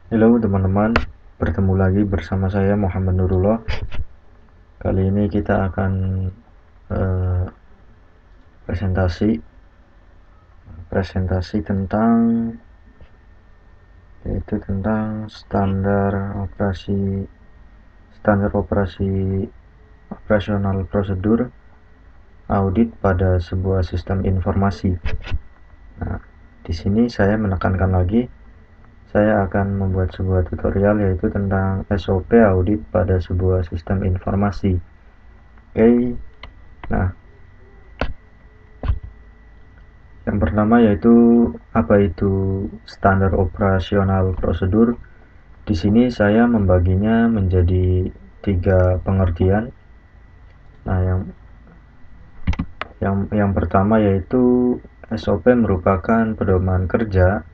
Halo teman-teman, bertemu lagi bersama saya Muhammad Nurullah. Kali ini kita akan eh, presentasi presentasi tentang yaitu tentang standar operasi operasional prosedur audit pada sebuah sistem informasi. Nah, di sini saya menekankan lagi, saya akan membuat sebuah tutorial yaitu tentang SOP audit pada sebuah sistem informasi. Oke. Nah, yang pertama yaitu apa itu standar operasional prosedur. Di sini saya membaginya menjadi 3 pengertian. Nah, yang pertama yaitu SOP merupakan pedoman kerja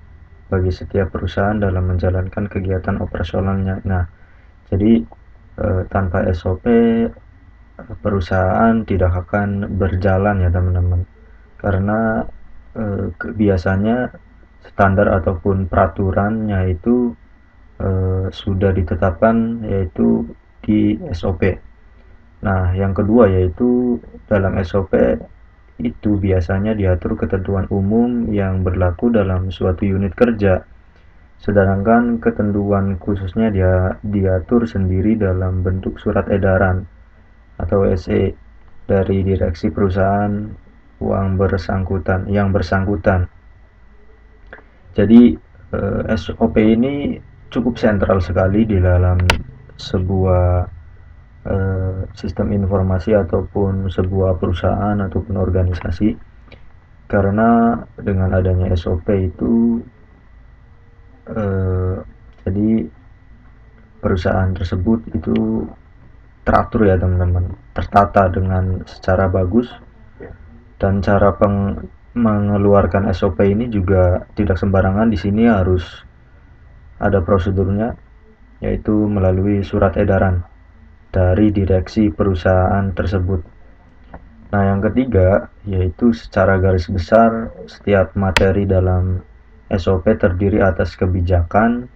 bagi setiap perusahaan dalam menjalankan kegiatan operasionalnya. Nah, jadi tanpa SOP perusahaan tidak akan berjalan ya teman-teman. Karena biasanya standar ataupun peraturannya itu sudah ditetapkan yaitu di SOP. Nah, yang kedua yaitu dalam SOP itu biasanya diatur ketentuan umum yang berlaku dalam suatu unit kerja, sedangkan ketentuan khususnya dia diatur sendiri dalam bentuk surat edaran atau SE dari direksi perusahaan yang bersangkutan. Jadi SOP ini cukup sentral sekali di dalam sebuah sistem informasi ataupun sebuah perusahaan ataupun organisasi, karena dengan adanya SOP itu eh, jadi perusahaan tersebut itu teratur ya teman-teman, tertata dengan secara bagus, dan cara mengeluarkan SOP ini juga tidak sembarangan. Di sini harus ada prosedurnya, yaitu melalui surat edaran dari direksi perusahaan tersebut. Nah, yang ketiga yaitu secara garis besar setiap materi dalam SOP terdiri atas kebijakan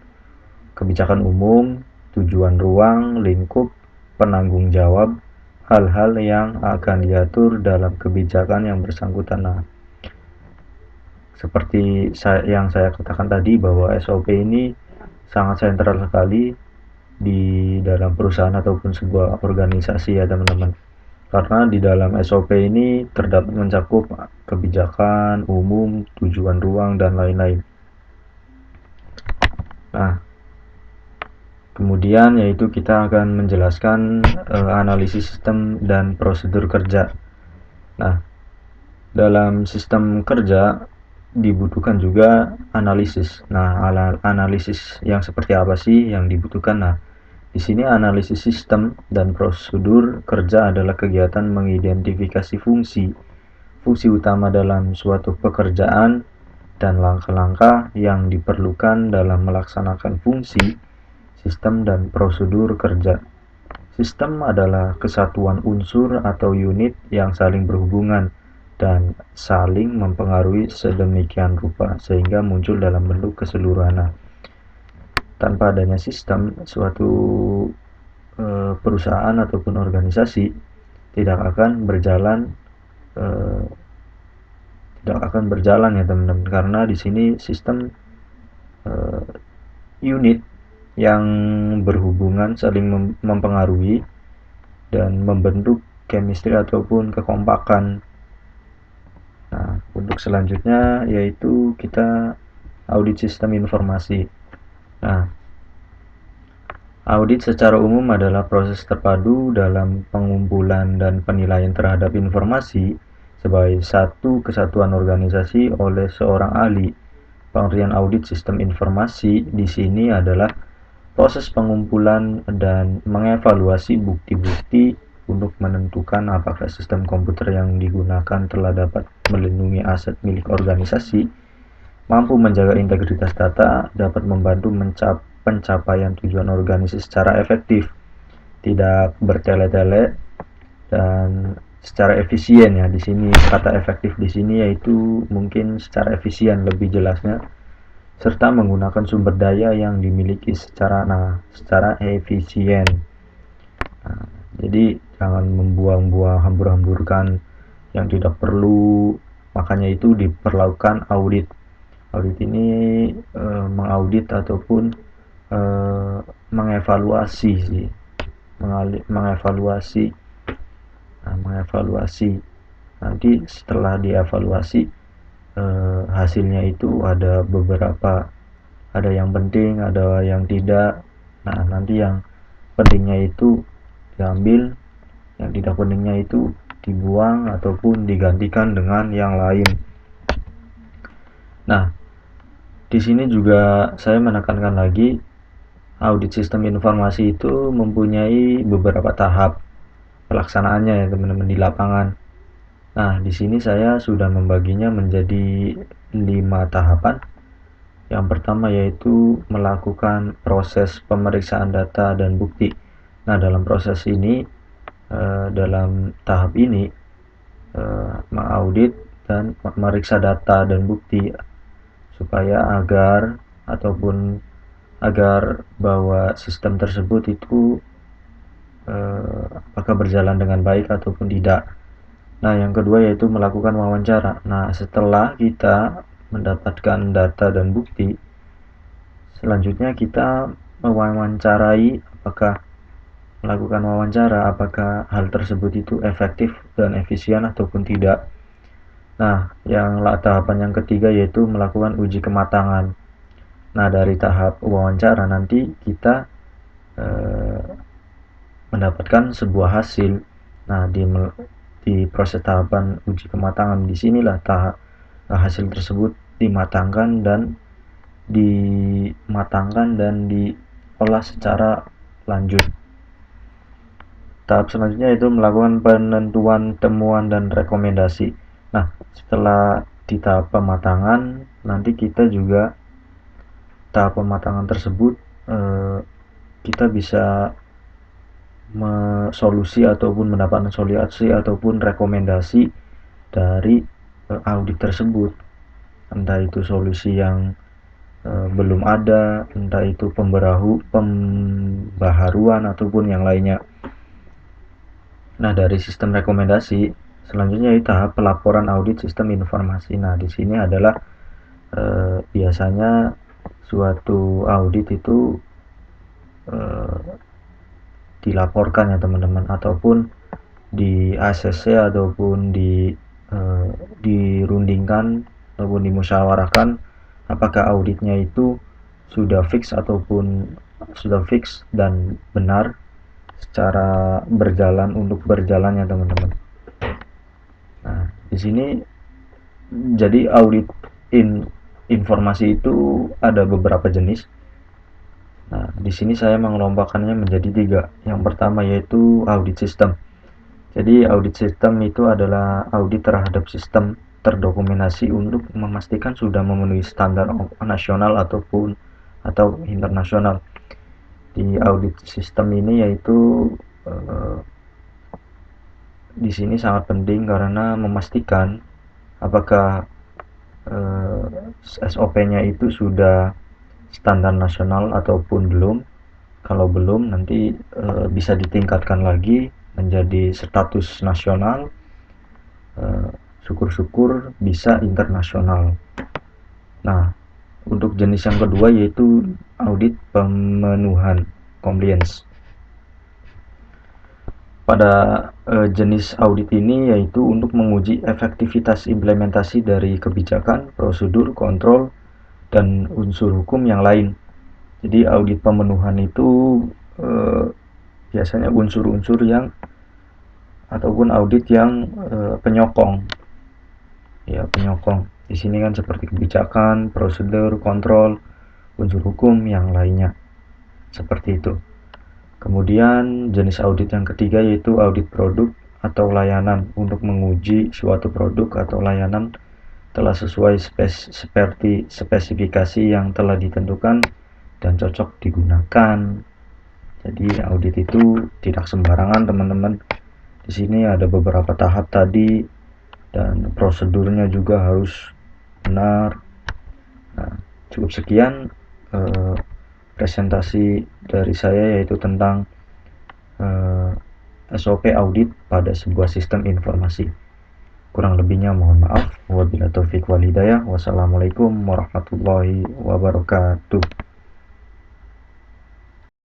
umum, tujuan ruang, lingkup, penanggung jawab, hal-hal yang akan diatur dalam kebijakan yang bersangkutan. Nah, seperti yang saya katakan tadi bahwa SOP ini sangat sentral sekali di dalam perusahaan ataupun sebuah organisasi ya teman-teman. Karena di dalam SOP ini terdapat mencakup kebijakan umum, tujuan ruang, dan lain-lain. Nah, kemudian yaitu kita akan menjelaskan analisis sistem dan prosedur kerja. Nah, dalam sistem kerja dibutuhkan juga analisis. Nah, analisis yang seperti apa sih yang dibutuhkan? Nah, di sini analisis sistem dan prosedur kerja adalah kegiatan mengidentifikasi fungsi utama dalam suatu pekerjaan dan langkah-langkah yang diperlukan dalam melaksanakan fungsi, sistem, dan prosedur kerja. Sistem adalah kesatuan unsur atau unit yang saling berhubungan dan saling mempengaruhi sedemikian rupa sehingga muncul dalam bentuk keseluruhan. Nah, tanpa adanya sistem, suatu perusahaan ataupun organisasi tidak akan berjalan eh, ya teman-teman, karena di sini sistem eh, unit yang berhubungan saling mempengaruhi dan membentuk chemistry ataupun kekompakan. Nah, untuk selanjutnya yaitu kita audit sistem informasi. Nah, audit secara umum adalah proses terpadu dalam pengumpulan dan penilaian terhadap informasi sebagai satu kesatuan organisasi oleh seorang ahli. Pengertian audit sistem informasi di sini adalah proses pengumpulan dan mengevaluasi bukti-bukti untuk menentukan apakah sistem komputer yang digunakan telah dapat melindungi aset milik organisasi, mampu menjaga integritas data, dapat membantu pencapaian tujuan organisasi secara efektif, tidak bertele-tele, dan secara efisien ya. Di sini kata efektif di sini yaitu mungkin secara efisien lebih jelasnya. serta menggunakan sumber daya yang dimiliki secara efisien. Nah, jadi jangan membuang-buang, hambur-hamburkan yang tidak perlu, makanya itu diperlakukan audit. Audit ini mengaudit ataupun mengevaluasi sih, mengevaluasi. Nanti setelah dievaluasi hasilnya itu ada beberapa, ada yang penting, ada yang tidak. Nah, nanti yang pentingnya itu diambil, yang tidak pentingnya itu dibuang ataupun digantikan dengan yang lain. Nah, di sini juga saya menekankan lagi, audit sistem informasi itu mempunyai beberapa tahap pelaksanaannya ya teman-teman di lapangan. Nah, di sini saya sudah membaginya menjadi 5 tahapan. Yang pertama yaitu melakukan proses pemeriksaan data dan bukti. Nah, dalam proses ini, dalam tahap ini, mengaudit dan memeriksa data dan bukti supaya agar bahwa sistem tersebut itu apakah berjalan dengan baik ataupun tidak. Nah, yang kedua yaitu melakukan wawancara. Nah, setelah kita mendapatkan data dan bukti, selanjutnya kita melakukan wawancara apakah hal tersebut itu efektif dan efisien ataupun tidak. Nah, tahapan yang ketiga yaitu melakukan uji kematangan. Nah, dari tahap wawancara nanti kita mendapatkan sebuah hasil. Nah, di proses tahapan uji kematangan disinilah hasil tersebut dimatangkan dan diolah secara lanjut. Tahap selanjutnya itu melakukan penentuan temuan dan rekomendasi. Nah, setelah di tahap pematangan, nanti kita juga tahap pematangan tersebut kita bisa solusi ataupun mendapatkan solusi ataupun rekomendasi dari audit tersebut. Entah itu solusi yang belum ada, entah itu pembaharuan ataupun yang lainnya. Nah, dari sistem rekomendasi selanjutnya itu tahap pelaporan audit sistem informasi. Nah, di sini adalah biasanya suatu audit itu dilaporkan ya teman-teman, ataupun di ACC ataupun dirundingkan ataupun dimusyawarahkan apakah auditnya itu sudah fix dan benar secara berjalan ya teman-teman. Nah, di sini jadi audit informasi itu ada beberapa jenis. Nah, di sini saya mengelompokkannya menjadi 3. Yang pertama yaitu audit sistem. Jadi audit sistem itu adalah audit terhadap sistem terdokumentasi untuk memastikan sudah memenuhi standar nasional atau internasional. Di audit sistem ini yaitu di sini sangat penting karena memastikan apakah SOP-nya itu sudah standar nasional ataupun belum. Kalau belum, nanti bisa ditingkatkan lagi menjadi status nasional, syukur-syukur bisa internasional. Nah, untuk jenis yang kedua yaitu audit pemenuhan, compliance. Pada jenis audit ini yaitu untuk menguji efektivitas implementasi dari kebijakan, prosedur, kontrol, dan unsur hukum yang lain. Jadi audit pemenuhan itu biasanya unsur-unsur yang ataupun audit yang penyokong. Ya, penyokong. Di sini kan seperti kebijakan, prosedur, kontrol, unsur hukum yang lainnya. Seperti itu. Kemudian jenis audit yang ketiga yaitu audit produk atau layanan, untuk menguji suatu produk atau layanan telah sesuai seperti spesifikasi yang telah ditentukan dan cocok digunakan. Jadi audit itu tidak sembarangan teman-teman. Di sini ada beberapa tahap tadi dan prosedurnya juga harus benar. Nah, Cukup sekian presentasi dari saya, yaitu tentang SOP audit pada sebuah sistem informasi. Kurang lebihnya mohon maaf. Wabillahi taufiq wal hidayah. Wassalamualaikum warahmatullahi wabarakatuh.